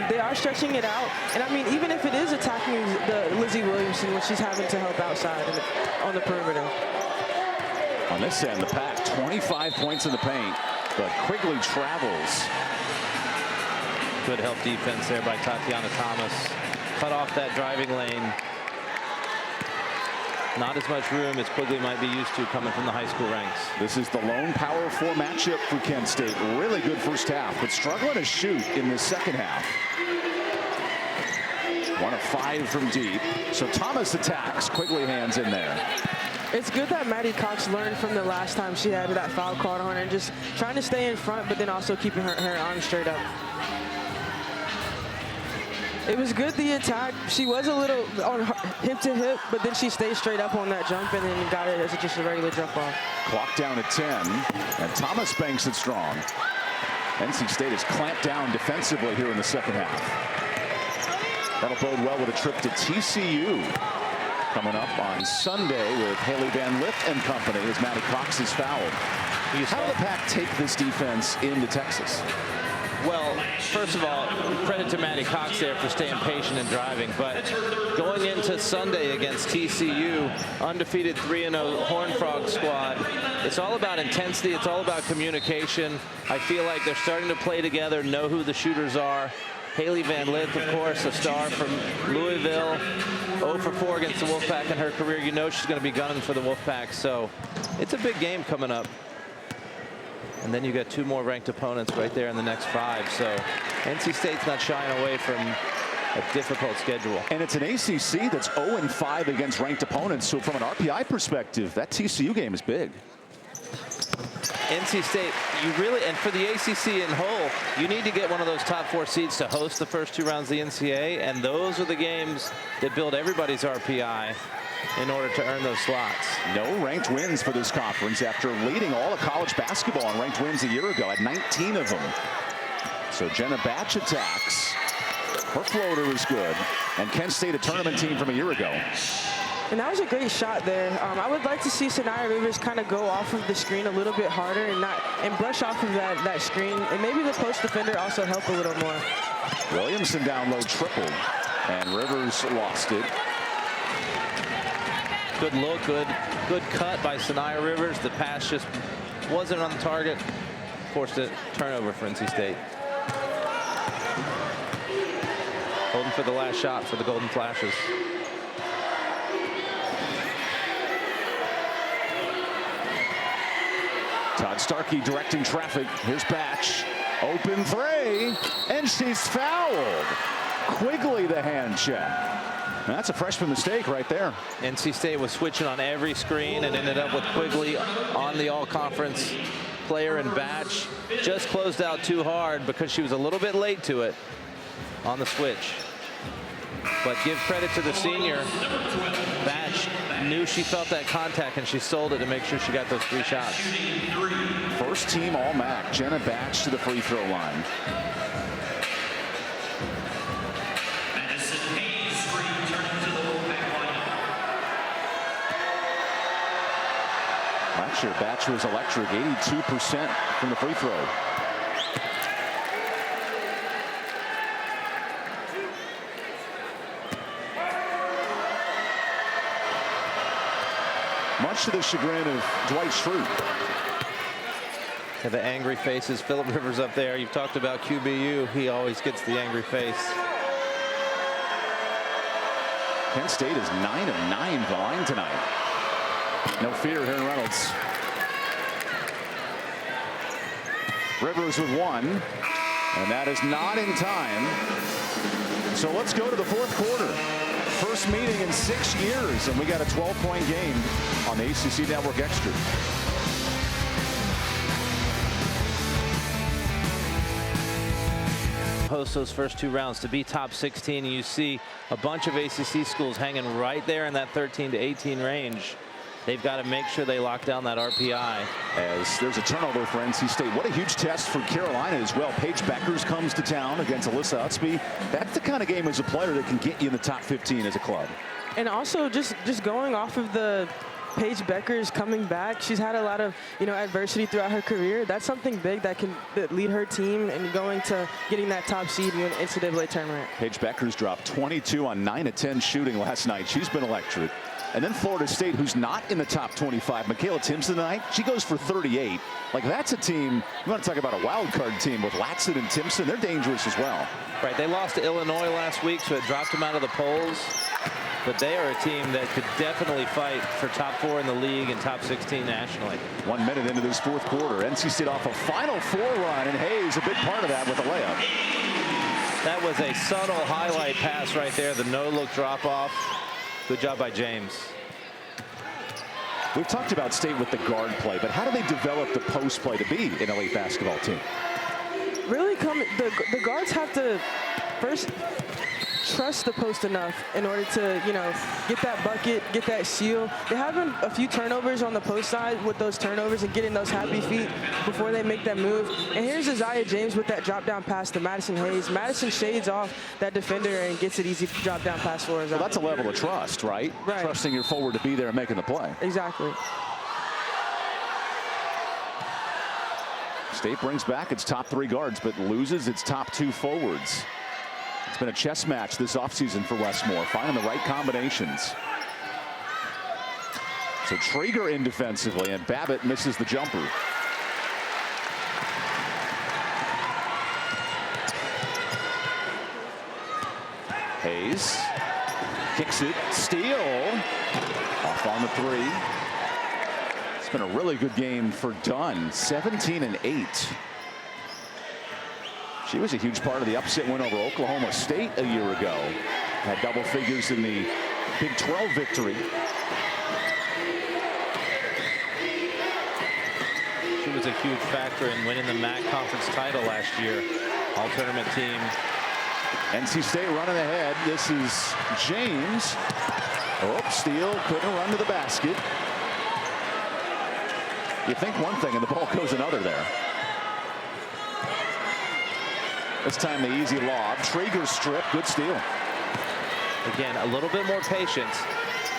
They are stretching it out. And I mean, even if it is attacking the Lizzie Williamson when she's having to help outside on the perimeter.
On this end, the Pack, 25 points in the paint, but Quigley travels.
Good help defense there by Tatiana Thomas. Cut off that driving lane. Not as much room as Quigley might be used to coming from the high school ranks.
This is the lone Power 4 matchup for Kent State. Really good first half, but struggling to shoot in the second half. 1 of 5 from deep. So Thomas attacks. Quigley hands in there.
It's good that Maddie Cox learned from the last time she had that foul called on her and just trying to stay in front, but then also keeping her arms straight up. It was good, the attack. She was a little on hip to hip, but then she stayed straight up on that jump and then got it as just a regular jump ball.
Clock down at 10, and Thomas banks it strong. NC State has clamped down defensively here in the second half. That'll bode well with a trip to TCU coming up on Sunday with Haley Van Lith and company as Maddie Cox is fouled. How did the Pack take this defense into Texas?
Well, first of all, credit to Maddie Cox there for staying patient and driving. But going into Sunday against TCU, undefeated 3-0 Horned Frog squad, it's all about intensity. It's all about communication. I feel like they're starting to play together, know who the shooters are. Haley Van Lith, of course, a star from Louisville, 0 for 4 against the Wolfpack in her career. You know she's going to be gunning for the Wolfpack. So it's a big game coming up. And then you got 2 more ranked opponents right there in the next 5. So NC State's not shying away from a difficult schedule.
And it's an ACC that's 0-5 against ranked opponents. So from an RPI perspective, that TCU game is big.
NC State, you really, and for the ACC in whole, you need to get one of those top 4 seeds to host the first 2 rounds of the NCAA. And those are the games that build everybody's RPI in order to earn those slots.
No ranked wins for this conference after leading all of college basketball on ranked wins a year ago at 19 of them. So Jenna Batch attacks. Her floater is good. And Kent State, a tournament team from a year ago.
And that was a great shot there. I would like to see Sanaya Rivers kind of go off of the screen a little bit harder and brush off of that screen. And maybe the post defender also help a little more.
Williamson down low tripled. And Rivers lost it.
Good look, good cut by Sanaya Rivers. The pass just wasn't on the target. Forced a turnover for NC State. Holding for the last shot for the Golden Flashes.
Todd Starkey directing traffic. Here's Batch. Open 3. And she's fouled. Quigley the hand check. That's a freshman mistake right there.
NC State was switching on every screen and ended up with Quigley on the all-conference player, and Batch just closed out too hard because she was a little bit late to it on the switch. But give credit to the senior. Batch knew she felt that contact and she sold it to make sure she got those 3 shots.
First team All-MAC, Jenna Batch to the free throw line.
Madison Hayes returning to the Wolfpack lineup.
Last year, Batch was electric, 82% from the free throw. Much to the chagrin of Dwight Schrute.
The angry faces. Phillip Rivers up there. You've talked about QBU. He always gets the angry face.
Kent State is 9 of 9 from the line tonight. No fear here in Reynolds. Rivers with one, and that is not in time. So let's go to the fourth quarter. First meeting in 6 years, and we got a 12-point game on the ACC Network Extra.
Host those first 2 rounds to be top 16, and you see a bunch of ACC schools hanging right there in that 13 to 18 range. They've got to make sure they lock down that RPI.
As there's a turnover for NC State. What a huge test for Carolina as well. Paige Beckers comes to town against Alyssa Utsby. That's the kind of game as a player that can get you in the top 15 as a club.
And also just going off of the Paige Beckers coming back, she's had a lot of adversity throughout her career. That's something big that can lead her team and going to getting that top seed in the NCAA tournament.
Paige Beckers dropped 22 on 9 of 10 shooting last night. She's been electric. And then Florida State, who's not in the top 25, Michaela Timpson tonight, she goes for 38. Like, that's a team, you want to talk about a wild card team with Latson and Timpson. They're dangerous as well.
Right, they lost to Illinois last week, so it dropped them out of the polls. But they are a team that could definitely fight for top 4 in the league and top 16 nationally.
1 minute into this fourth quarter, NC State off a Final Four run, and Hayes a big part of that with a layup.
That was a subtle highlight pass right there, the no-look drop-off. Good job by James.
We've talked about State with the guard play, but how do they develop the post play to be an elite basketball team?
Really, the guards have to first trust the post enough in order to, get that bucket, get that seal. They're having a few turnovers on the post side with those turnovers and getting those happy feet before they make that move. And here's Aziaha James with that drop down pass to Madison Hayes. Madison shades off that defender and gets an easy drop down pass for Aziaha.
Well, that's a level of trust, right?
Right.
Trusting your forward to be there and making the play.
Exactly.
State brings back its top 3 guards, but loses its top 2 forwards. It's been a chess match this offseason for Westmore, finding the right combinations. So Traeger in defensively, and Babbitt misses the jumper. Hayes kicks it, steal, off on the 3. It's been a really good game for Dunn, 17 and 8. She was a huge part of the upset win over Oklahoma State a year ago. Had double figures in the Big 12 victory.
She was a huge factor in winning the MAC conference title last year. All tournament team.
NC State running ahead. This is James. Oh, steal, couldn't run to the basket. You think one thing and the ball goes another there. This time the easy lob. Traeger strip, good steal.
Again, a little bit more patience.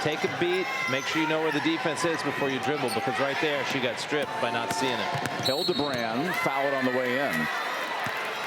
Take a beat, make sure you know where the defense is before you dribble, because right there she got stripped by not seeing it.
Hildebrand fouled on the way in.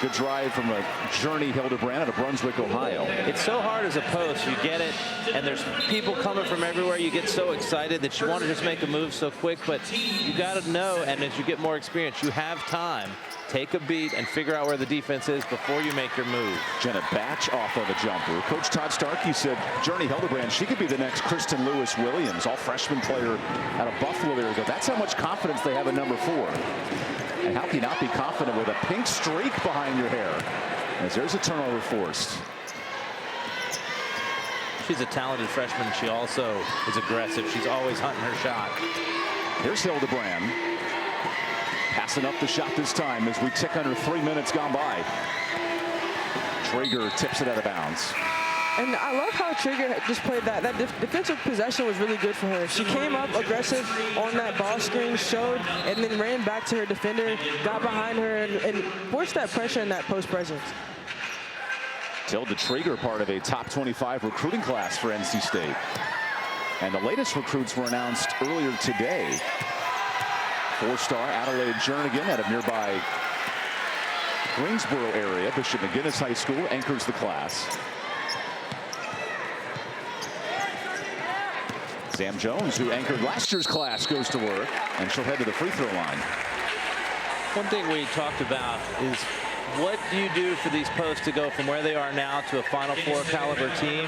Good drive from a Journey Hildebrand out of Brunswick, Ohio.
It's so hard as a post. You get it, and there's people coming from everywhere. You get so excited that you want to just make a move so quick, but you got to know, and as you get more experience, you have time. Take a beat and figure out where the defense is before you make your move.
Jenna Batch off of a jumper. Coach Todd Starkey said Journey Hildebrand, she could be the next Kristen Lewis Williams, all freshman player out of Buffalo a year ago. That's how much confidence they have in number 4. And how can you not be confident with a pink streak behind your hair? As there's a turnover forced.
She's a talented freshman. She also is aggressive. She's always hunting her shot.
Here's Hildebrand. Passing up the shot this time as we tick under 3 minutes gone by. Traeger tips it out of bounds.
And I love how Traeger just played that. That defensive possession was really good for her. She came up aggressive on that ball screen, showed, and then ran back to her defender, got behind her, and forced that pressure in that post presence.
Tilda Traeger, part of a top 25 recruiting class for NC State. And the latest recruits were announced earlier today. 4-star Adelaide Jernigan out of nearby Greensboro area. Bishop McGinnis High School anchors the class. Zam Jones, who anchored last year's class, goes to work, and she'll head to the free throw line.
One thing we talked about is what do you do for these posts to go from where they are now to a Final Four caliber team?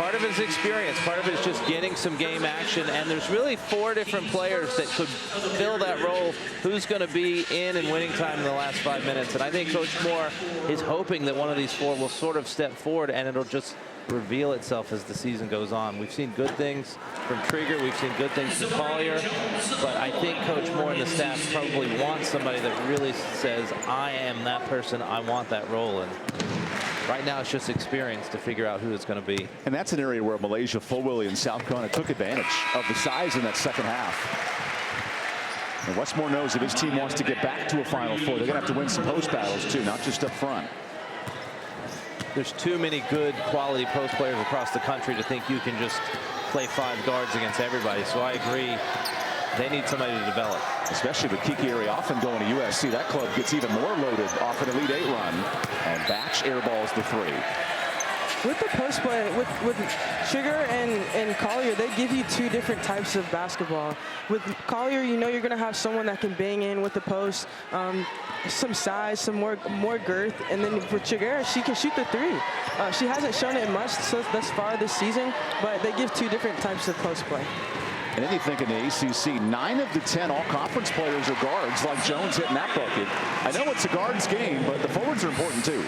Part of it is experience. Part of it is just getting some game action. And there's really 4 different players that could fill that role. Who's going to be in and winning time in the last 5 minutes? And I think Coach Moore is hoping that one of these 4 will sort of step forward, and it'll just reveal itself as the season goes on. We've seen good things from Trigger. We've seen good things from Collier. But I think Coach Moore and the staff probably want somebody that really says, I am that person. I want that role. And right now it's just experience to figure out who it's going to be.
And that's an area where Malaysia, Fulwilly, and South Carolina took advantage of the size in that second half. And Westmore knows if his team wants to get back to a Final Four, they're going to have to win some post battles too, not just up front.
There's too many good quality post players across the country to think you can just play 5 guards against everybody. So I agree. They need somebody to develop. Especially with Kiki Ariafen going to USC. That club gets even more loaded off an Elite 8 run. And Batch airballs the 3.
With the post play, with Trigger and Collier, they give you 2 different types of basketball. With Collier, you know you're going to have someone that can bang in with the post, some size, some more girth. And then for Trigger, she can shoot the 3. She hasn't shown it much thus far this season, but they give 2 different types of post play.
And then you think in the ACC, 9 of the 10 all-conference players are guards, like Jones hitting that bucket. I know it's a guards game, but the forwards are important too.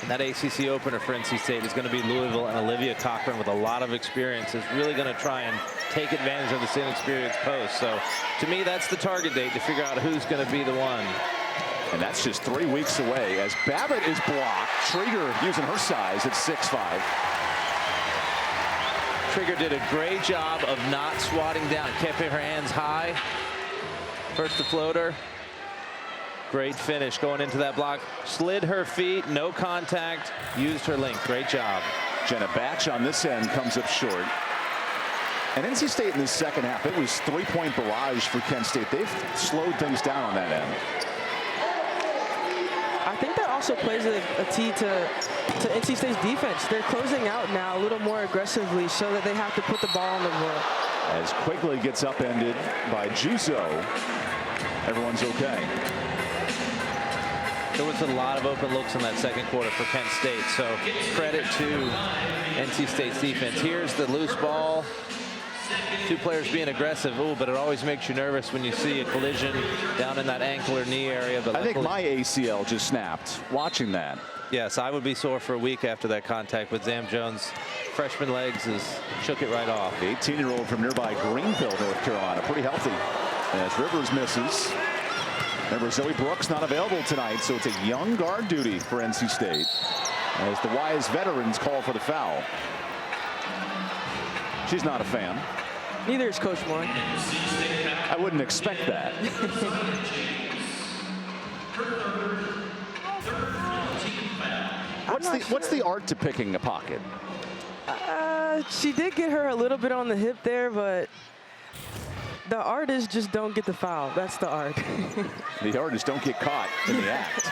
And that ACC opener for NC State is going to be Louisville, and Olivia Cochran with a lot of experience is really going to try and take advantage of this inexperienced post. So to me, that's the target date to figure out who's going to be the one.
And that's just 3 weeks away as Babbitt is blocked. Trigger using her size at 6'5".
Trigger did a great job of not swatting down, keeping her hands high. First the floater. Great finish going into that block. Slid her feet, no contact, used her length. Great job.
Jenna Batch on this end comes up short. And NC State in the second half, it was 3-point barrage for Kent State. They've slowed things down on that end.
I think that also plays a key to NC State's defense. They're closing out now a little more aggressively so that they have to put the ball on the board.
As Quigley gets upended by Juzo, everyone's okay.
There was a lot of open looks in that second quarter for Kent State, so credit to NC State's defense. Here's the loose ball. 2 players being aggressive. Ooh, but it always makes you nervous when you see a collision down in that ankle or knee area. But
I think my ACL just snapped watching that.
Yes, I would be sore for a week after that contact with Zam Jones. Freshman legs shook it right off.
The 18-year-old from nearby Greenville, North Carolina, pretty healthy. As Rivers misses. Remember, Zoe Brooks not available tonight, so it's a young guard duty for NC State as the wise veterans call for the foul. She's not a fan.
Neither is Coach Moore.
I wouldn't expect that. What's the art to picking a pocket?
She did get her a little bit on the hip there, but the art is just don't get the foul. That's the art.
The art is don't get caught in the act.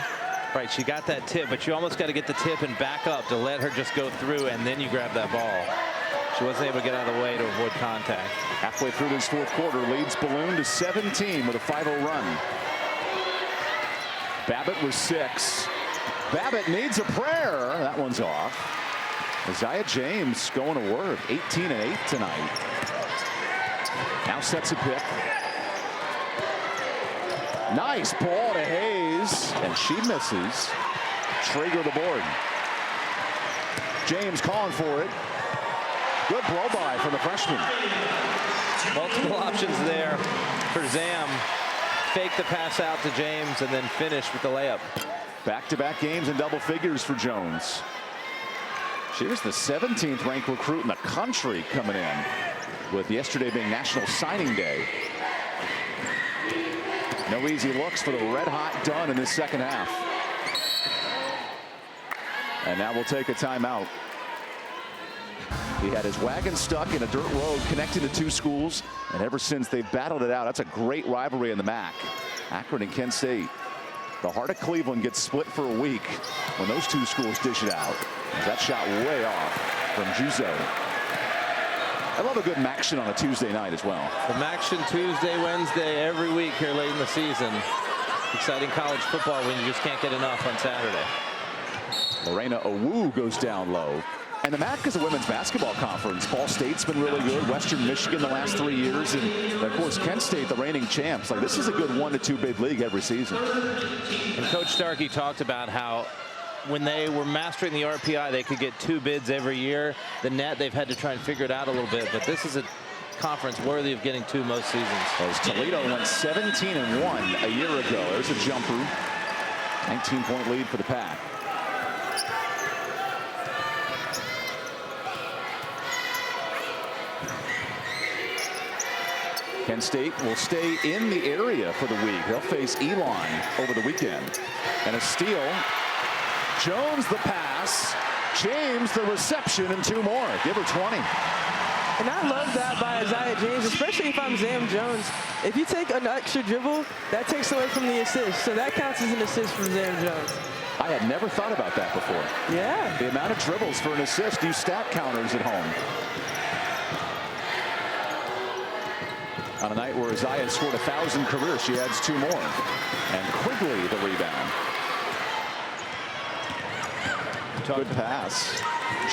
Right, she got that tip, but you almost got to get the tip and back up to let her just go through, and then you grab that ball. She wasn't able to get out of the way to avoid contact.
Halfway through this fourth quarter, leads Balloon to 17 with a 5-0 run. Babbitt with 6. Babbitt needs a prayer. That one's off. Aziaha James going to work. 18 and 8 tonight. Now sets a pick. Nice ball to Hayes, and she misses. Trigger the board. James calling for it. Good blow by from the freshman.
Multiple options there for Zam. Fake the pass out to James and then finish with the layup.
Back-to-back games in double figures for Jones. She was the 17th ranked recruit in the country coming in, with yesterday being National Signing Day. No easy looks for the red-hot Dunn in this second half. And now we'll take a timeout. He had his wagon stuck in a dirt road connecting the 2 schools, and ever since they've battled it out. That's a great rivalry in the MAC. Akron and Kent State. The heart of Cleveland gets split for a week when those 2 schools dish it out. That shot way off from Juzo. I love a good Maction on a Tuesday night as well.
The Maction Tuesday, Wednesday, every week here late in the season. Exciting college football when you just can't get enough on Saturday.
Lorena Owu goes down low. And the MAC is a women's basketball conference. Ball State's been really good. Western Michigan the last 3 years. And, of course, Kent State, the reigning champs. Like, this is a good 1 to 2 bid league every season.
And Coach Starkey talked about how when they were mastering the RPI, they could get 2 bids every year. The net, they've had to try and figure it out a little bit. But this is a conference worthy of getting 2 most seasons.
As Toledo went 17-1 a year ago. There's a jumper. 19-point lead for the Pack. Kent State will stay in the area for the week. They'll face Elon over the weekend. And a steal. Jones the pass. James the reception, and 2 more. Give her 20.
And I love that by Aziaha James, especially if I'm Zam Jones. If you take an extra dribble, that takes away from the assist. So that counts as an assist from Zam Jones.
I had never thought about that before.
Yeah.
The amount of dribbles for an assist. Do stat counters at home. On a night where Aziaha scored 1,000 career, she adds 2 more. And Quigley the rebound. Good pass.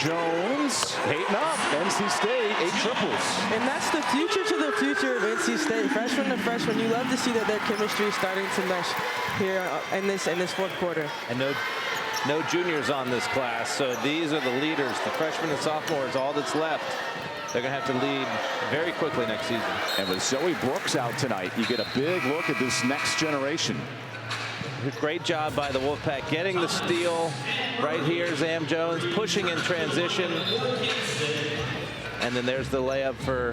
Jones hating up. NC State 8 triples.
And that's the future to the future of NC State. Freshman to freshman, you love to see that their chemistry is starting to mesh here in this 4th quarter.
And no juniors on this class, so these are the leaders. The freshmen and sophomores, all that's left. They're going to have to lead very quickly next season.
And with Zoe Brooks out tonight, you get a big look at this next generation.
Great job by the Wolfpack getting the steal right here. Zam Jones pushing in transition. And then there's the layup for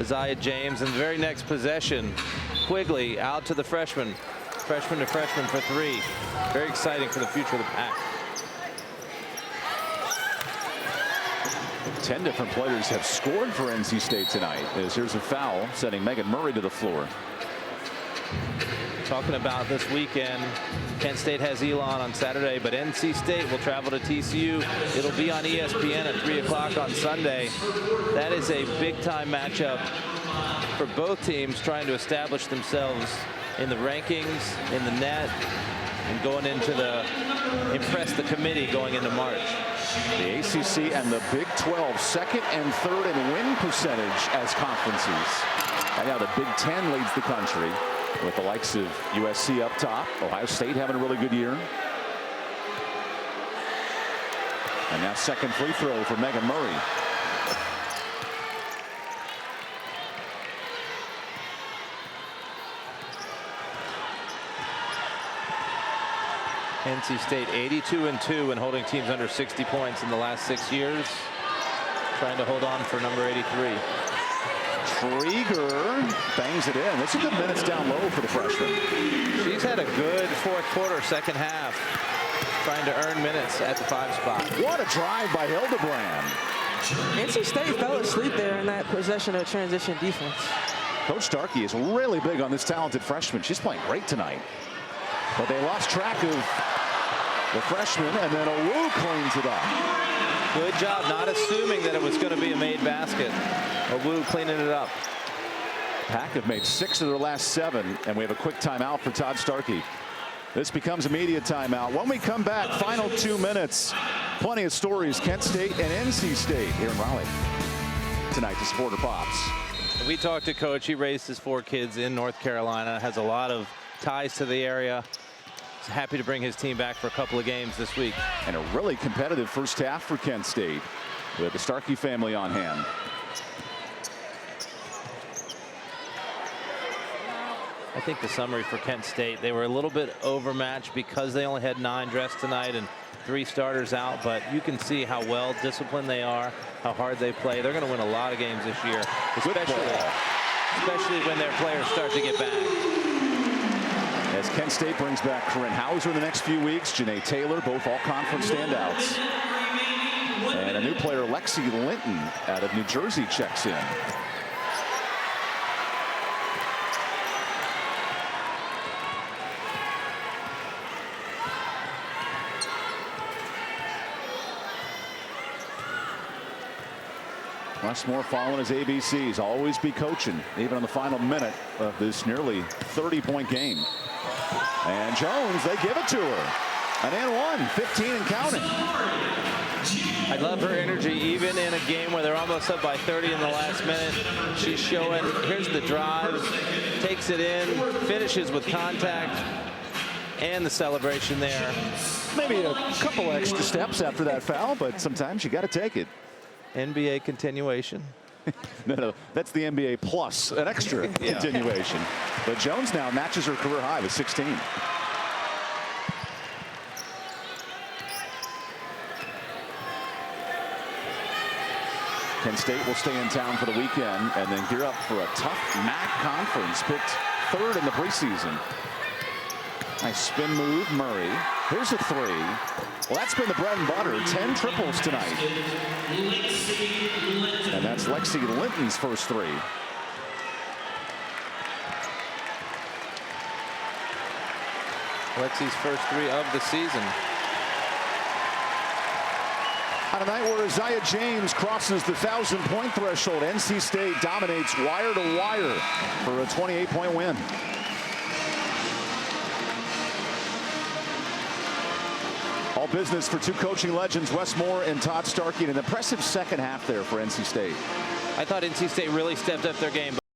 Aziaha James. And the very next possession, Quigley out to the freshman. Freshman to freshman for 3. Very exciting for the future of the Pack.
10 different players have scored for NC State tonight. As here's a foul sending Megan Murray to the floor.
Talking about this weekend, Kent State has Elon on Saturday, but NC State will travel to TCU. It'll be on ESPN at 3 o'clock on Sunday. That is a big-time matchup for both teams trying to establish themselves in the rankings, in the net, and going into impress the committee going into March.
The ACC and the Big 12 2nd and 3rd in win percentage as conferences. And now the Big 10 leads the country, with the likes of USC up top. Ohio State having a really good year. And now second free throw for Megan Murray.
NC State 82-2 and holding teams under 60 points in the last 6 years. Trying to hold on for number 83.
Krieger bangs it in. That's a good minutes down low for the freshman.
She's had a good 4th quarter, second half, trying to earn minutes at the 5 spot.
What a drive by Hildebrand.
NC State fell asleep there in that possession of transition defense.
Coach Starkey is really big on this talented freshman. She's playing great tonight. But they lost track of the freshman, and then Owu cleans it up.
Good job not assuming that it was going to be a made basket. Owu cleaning it up.
Pack have made 6 of their last 7, and we have a quick timeout for Todd Starkey. This becomes a media timeout. When we come back, final 2 minutes. Plenty of stories, Kent State and NC State here in Raleigh tonight to support her Pops.
We talked to Coach. He raised his 4 kids in North Carolina, has a lot of ties to the area. He's happy to bring his team back for a couple of games this week.
And a really competitive first half for Kent State with the Starkey family on hand.
I think the summary for Kent State, they were a little bit overmatched because they only had 9 dressed tonight and 3 starters out, but you can see how well disciplined they are, how hard they play. They're going to win a lot of games this year, especially when their players start to get back.
As Kent State brings back Corinne Hauser in the next few weeks, Janae Taylor, both all-conference standouts. And a new player, Lexi Linton, out of New Jersey, checks in. Westmore following his ABCs, always be coaching, even on the final minute of this nearly 30-point game. And Jones, they give it to her. An and one, 15 and counting.
I love her energy, even in a game where they're almost up by 30 in the last minute. She's showing, here's the drive, takes it in, finishes with contact, and the celebration there.
Maybe a couple extra steps after that foul, but sometimes you got to take it.
NBA continuation.
No, that's the NBA plus an extra continuation. But Jones now matches her career high with 16. Kent State will stay in town for the weekend and then gear up for a tough MAC conference. Picked third in the preseason. Nice spin move, Murray. Here's a three. Well, that's been the bread and butter. 10 triples tonight. And that's Lexi Linton's first three.
Lexi's first three of the season.
On a night where Aziaha James crosses the 1,000-point threshold, NC State dominates wire to wire for a 28-point win. All business for two coaching legends, Wes Moore and Todd Starkey. An impressive second half there for NC State.
I thought NC State really stepped up their game.